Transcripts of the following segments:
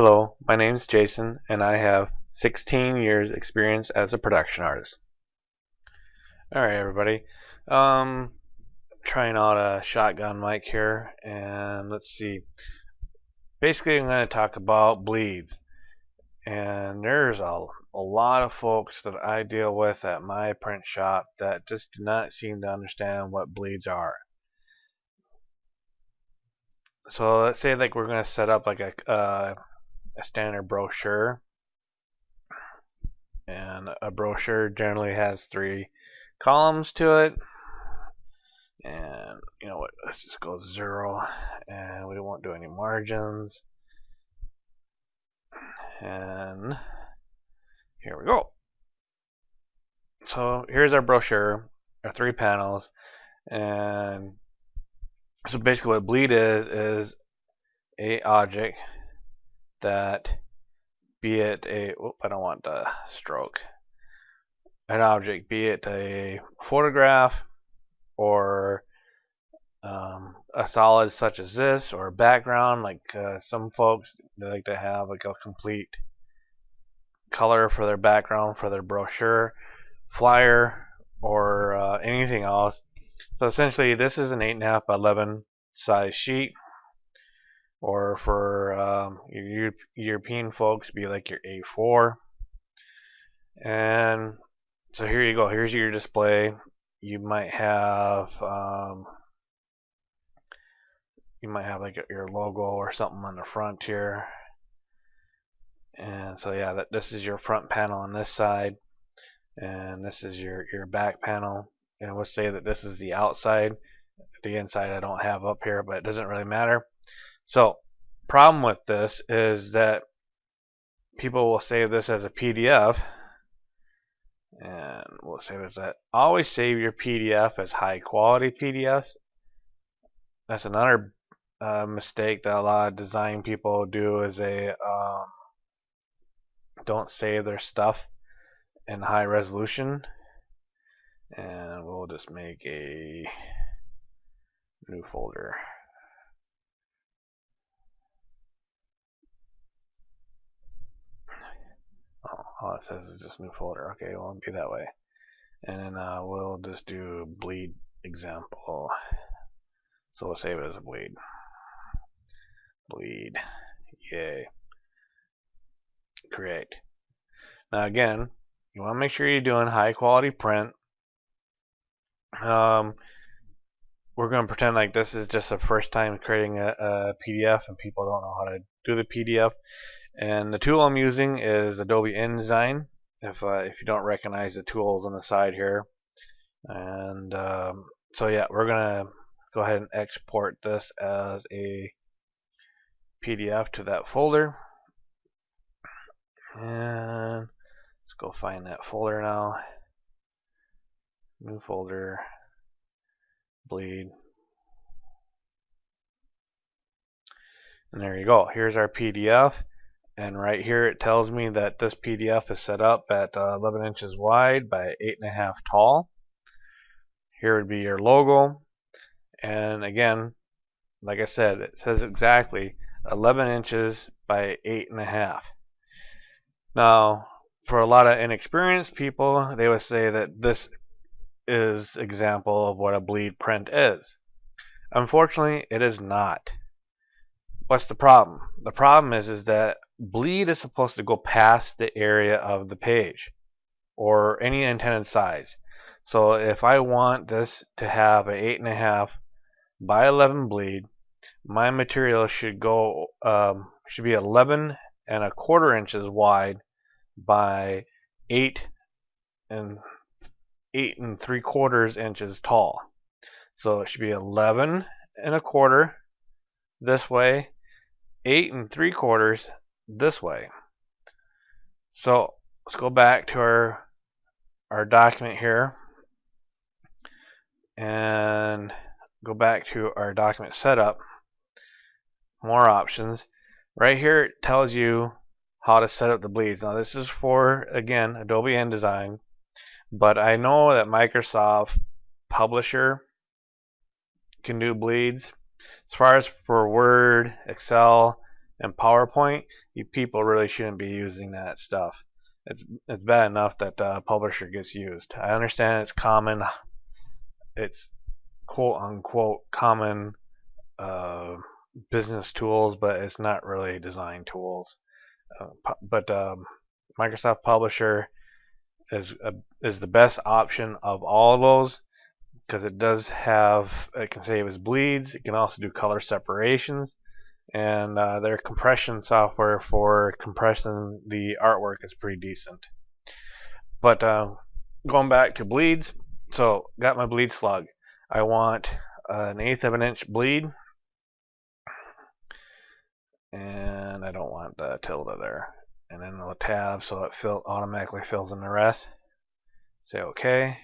Hello, my name is Jason and I have 16 years experience as a production artist. Alright everybody, trying out a shotgun mic here, and let's see. Basically I'm going to talk about bleeds, and there's a lot of folks that I deal with at my print shop that just do not seem to understand what bleeds are. So let's say like we're going to set up like a standard brochure, and a brochure generally has 3 columns to it, and you know what, let's just go 0, and we won't do any margins, and here we go. So here's our brochure, our 3 panels, and so basically what bleed is a object that, be it a, I don't want the stroke, an object, be it a photograph or a solid such as this, or a background like some folks, they like to have like a complete color for their background for their brochure, flyer, or anything else. So essentially this is an 8.5 by 11 size sheet, or for your European folks, be like your A4. And so here you go, here's your display. You might have like your logo or something on the front here. And so yeah, this is your front panel on this side, and this is your back panel. And let's say that this is the outside. The inside I don't have up here, but it doesn't really matter. So problem with this is that people will save this as a PDF, and we'll save it as that. Always save your PDF as high quality PDFs. That's another mistake that a lot of design people do, is they don't save their stuff in high resolution. And we'll just make a new folder. Oh, all it says is just new folder. Okay, it won't be that way. And then we'll just do bleed example. So we'll save it as a bleed. Bleed. Yay. Create. Now again, you want to make sure you're doing high quality print. We're going to pretend like this is just the first time creating a PDF and people don't know how to do the PDF. And the tool I'm using is Adobe InDesign, if you don't recognize the tools on the side here. And so yeah, we're going to go ahead and export this as a PDF to that folder. And let's go find that folder now. New folder, bleed. And there you go. Here's our PDF. And right here it tells me that this PDF is set up at 11 inches wide by 8.5 tall. Here would be your logo. And again, like I said, it says exactly 11 inches by 8.5. Now, for a lot of inexperienced people, they would say that this is example of what a bleed print is. Unfortunately, it is not. What's the problem? The problem is that bleed is supposed to go past the area of the page, or any intended size. So if I want this to have an 8.5 by 11 bleed, my material should go should be 11.25 inches wide by 8.75 inches tall. So it should be 11.25 this way, 8.75 this way. So let's go back to our document here and go back to our document setup. More options. Right here it tells you how to set up the bleeds. Now this is for, again, Adobe InDesign, but I know that Microsoft Publisher can do bleeds. As far as for Word, Excel, and PowerPoint, you people really shouldn't be using that stuff. It's bad enough that publisher gets used. I understand it's common, it's quote unquote common business tools, but it's not really design tools. But Microsoft Publisher is the best option of all of those, because it does have, it can save as bleeds, it can also do color separations, and their compression software for compressing the artwork is pretty decent. But going back to bleeds, so got my bleed slug. I want an 1/8 of an inch bleed, and I don't want the tilde there. And then the tab, so it automatically fills in the rest. Say OK.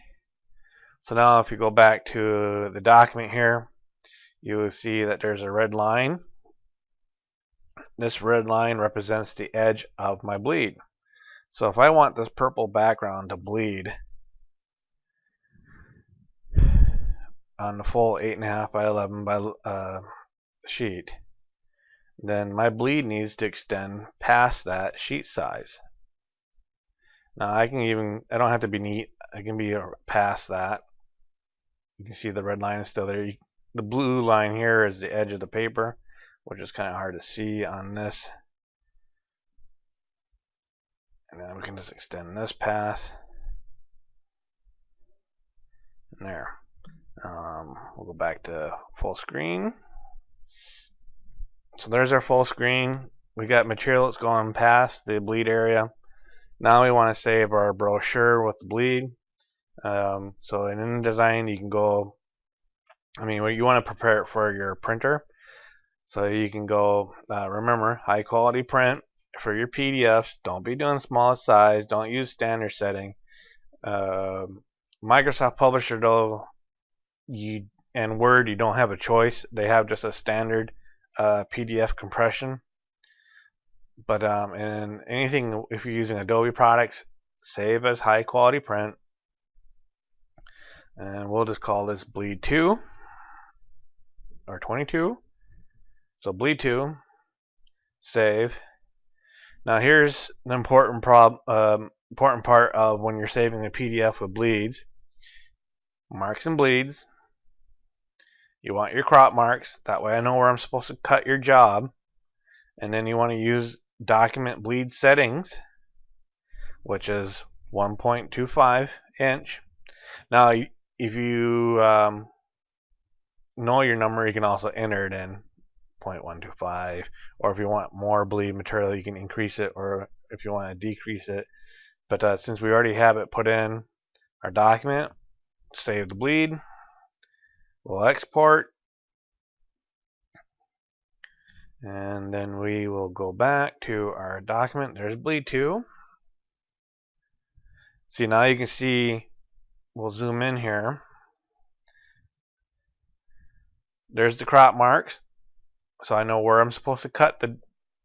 So now if you go back to the document here, you will see that there's a red line. This red line represents the edge of my bleed. So if I want this purple background to bleed on the full 8.5 by 11 by sheet, then my bleed needs to extend past that sheet size. Now I don't have to be neat, I can be past that. You can see the red line is still there. The blue line here is the edge of the paper, which is kind of hard to see on this. And then we can just extend this pass. And there. We'll go back to full screen. So there's our full screen. We got material that's going past the bleed area. Now we want to save our brochure with the bleed. So in InDesign you can go, you want to prepare it for your printer. So you can go, remember, high quality print for your PDFs. Don't be doing smallest size. Don't use standard setting. Microsoft Publisher though, and Word, you don't have a choice. They have just a standard PDF compression. But in anything, if you're using Adobe products, save as high quality print. And we'll just call this bleed 2 or 22. So bleed 2, save. Now here's the important part of when you're saving a PDF with bleeds. Marks and bleeds. You want your crop marks, that way I know where I'm supposed to cut your job. And then you want to use document bleed settings, which is 1.25 inch. Now if you know your number, you can also enter it in 0.125, or if you want more bleed material you can increase it, or if you want to decrease it. But since we already have it put in our document, save the bleed. We'll export, and then we will go back to our document. There's bleed 2. See, now you can see, we'll zoom in here. There's the crop marks, so I know where I'm supposed to cut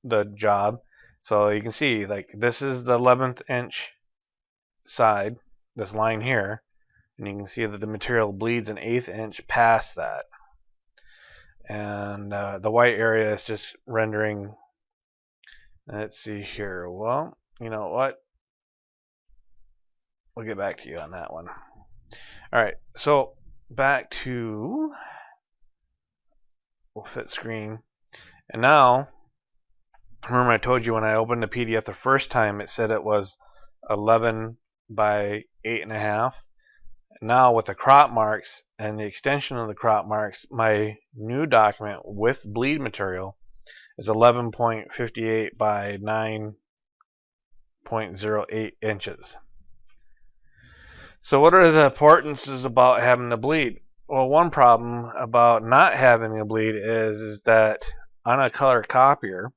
the job. So you can see, like, this is the 11th inch side, this line here, and you can see that the material bleeds an 1/8 inch past that. And the white area is just rendering. Let's see here. Well, you know what? We'll get back to you on that one. Alright, so back to, we'll fit screen. And now, remember I told you when I opened the PDF the first time it said it was 11 by 8.5. Now with the crop marks and the extension of the crop marks, my new document with bleed material is 11.58 by 9.08 inches. So what are the importances about having the bleed? Well, one problem about not having the bleed is that on a color copier,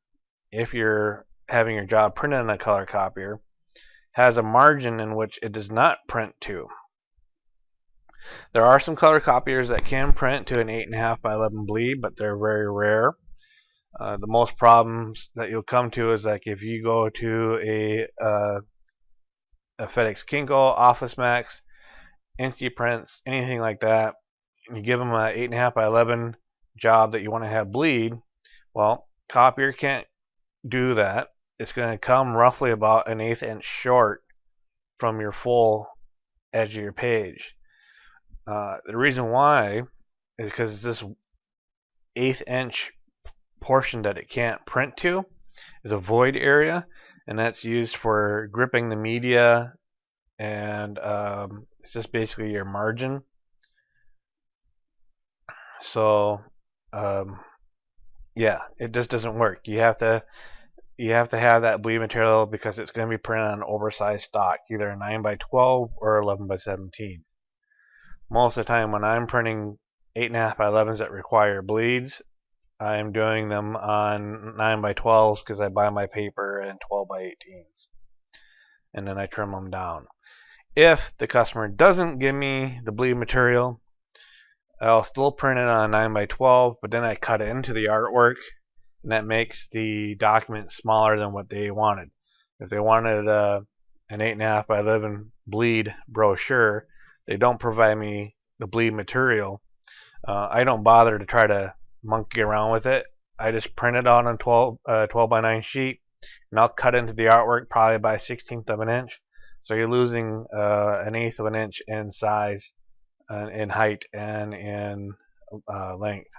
if you're having your job printed on a color copier, has a margin in which it does not print to. There are some color copiers that can print to an 8.5 by 11 bleed, but they're very rare. The most problems that you'll come to is like if you go to a FedEx Kinko, Office Max, Instaprints, anything like that, and you give them an 8.5 by 11 job that you want to have bleed, well, copier can't do that, it's going to come roughly about an 1/8 inch short from your full edge of your page. The reason why is because this 1/8 inch portion that it can't print to is a void area, and that's used for gripping the media, and it's just basically your margin. So yeah, it just doesn't work. You have to have that bleed material because it's going to be printed on oversized stock, either a 9x12 or 11x17. Most of the time when I'm printing 8.5x11s that require bleeds, I'm doing them on 9x12s because I buy my paper in 12x18s, and then I trim them down. If the customer doesn't give me the bleed material, I'll still print it on a 9x12, but then I cut it into the artwork, and that makes the document smaller than what they wanted. If they wanted an 8.5x11 bleed brochure, they don't provide me the bleed material. I don't bother to try to monkey around with it. I just print it on a 12x9 sheet, and I'll cut into the artwork probably by 1/16 of an inch. So you're losing an 1/8 of an inch in size, in height, and in length.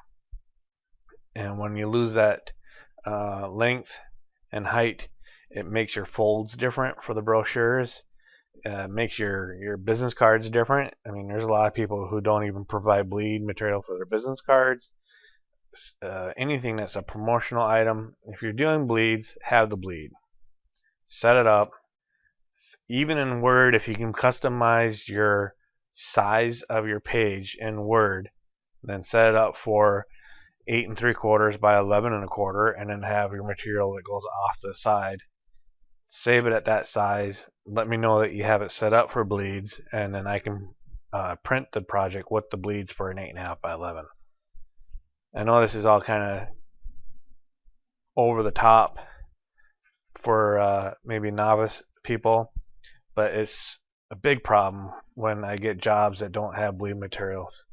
And when you lose that length and height, it makes your folds different for the brochures. Makes your business cards different. I mean, there's a lot of people who don't even provide bleed material for their business cards. Anything that's a promotional item, if you're doing bleeds, have the bleed. Set it up. Even in Word, if you can customize your size of your page in Word, then set it up for 8 3/4 by 11 1/4, and then have your material that goes off to the side. Save it at that size. Let me know that you have it set up for bleeds, and then I can print the project with the bleeds for an 8.5 by 11. I know this is all kind of over the top for maybe novice people, but it's a big problem when I get jobs that don't have bleed materials.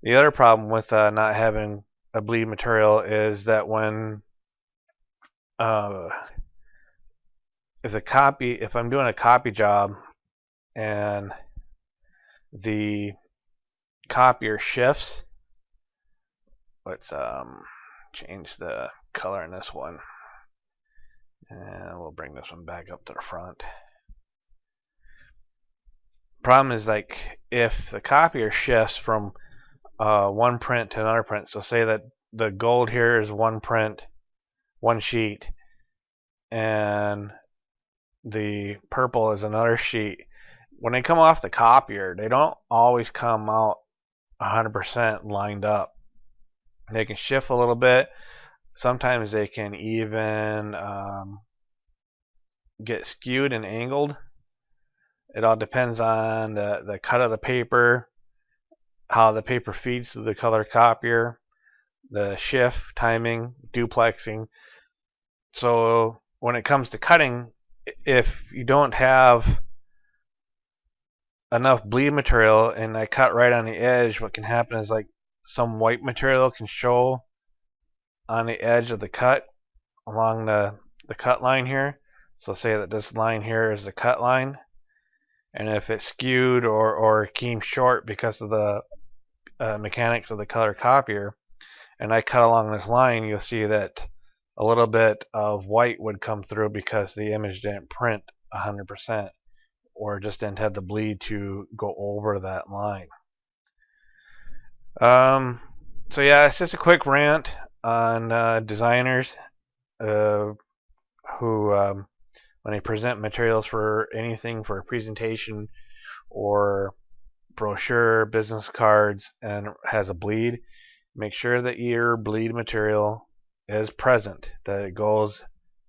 The other problem with not having a bleed material is that when if I'm doing a copy job and the copier shifts, let's change the color in this one, and we'll bring this one back up to the front. Problem is, like, if the copier shifts from one print to another print, so say that the gold here is one print, one sheet, and the purple is another sheet. When they come off the copier, they don't always come out 100% lined up. They can shift a little bit. Sometimes they can even get skewed and angled. It all depends on the cut of the paper, how the paper feeds to the color copier, the shift, timing, duplexing. So when it comes to cutting, if you don't have enough bleed material and I cut right on the edge, what can happen is, like, some white material can show on the edge of the cut along the cut line here. So say that this line here is the cut line, and if it's skewed or came short because of the mechanics of the color copier, and I cut along this line, you'll see that a little bit of white would come through because the image didn't print 100%, or just didn't have the bleed to go over that line. So yeah, it's just a quick rant on designers who, when they present materials for anything, for a presentation or brochure, business cards, and has a bleed, make sure that your bleed material is present, that it goes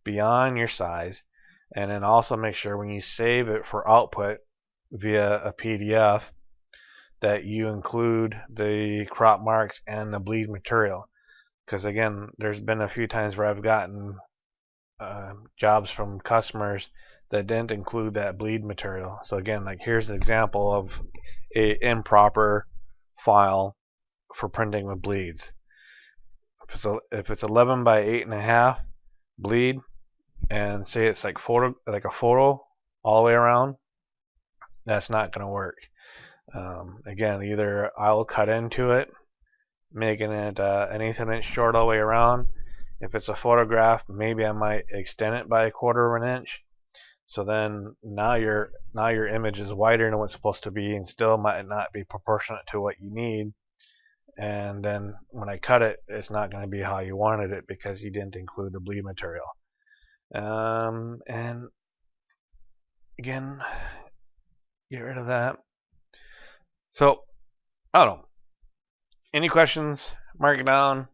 beyond your size, and then also make sure when you save it for output via a PDF that you include the crop marks and the bleed material. Because again, there's been a few times where I've gotten jobs from customers that didn't include that bleed material. So again, like, here's an example of a improper file for printing with bleeds. If it's 11 by 8.5, bleed and say it's like a photo all the way around, that's not going to work. Again, either I'll cut into it, making it an 1/8 inch short all the way around. If it's a photograph, maybe I might extend it by 1/4 of an inch. So then now your image is wider than what's supposed to be, and still might not be proportionate to what you need. And then when I cut it, it's not going to be how you wanted it because you didn't include the bleed material. And again, get rid of that. So I don't know. Any questions? Mark it down.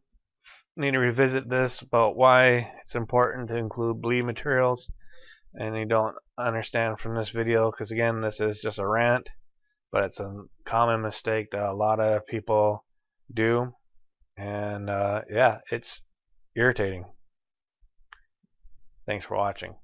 Need to revisit this about why it's important to include bleed materials, and you don't understand from this video, because again, this is just a rant, but it's a common mistake that a lot of people do, and yeah, it's irritating. Thanks for watching.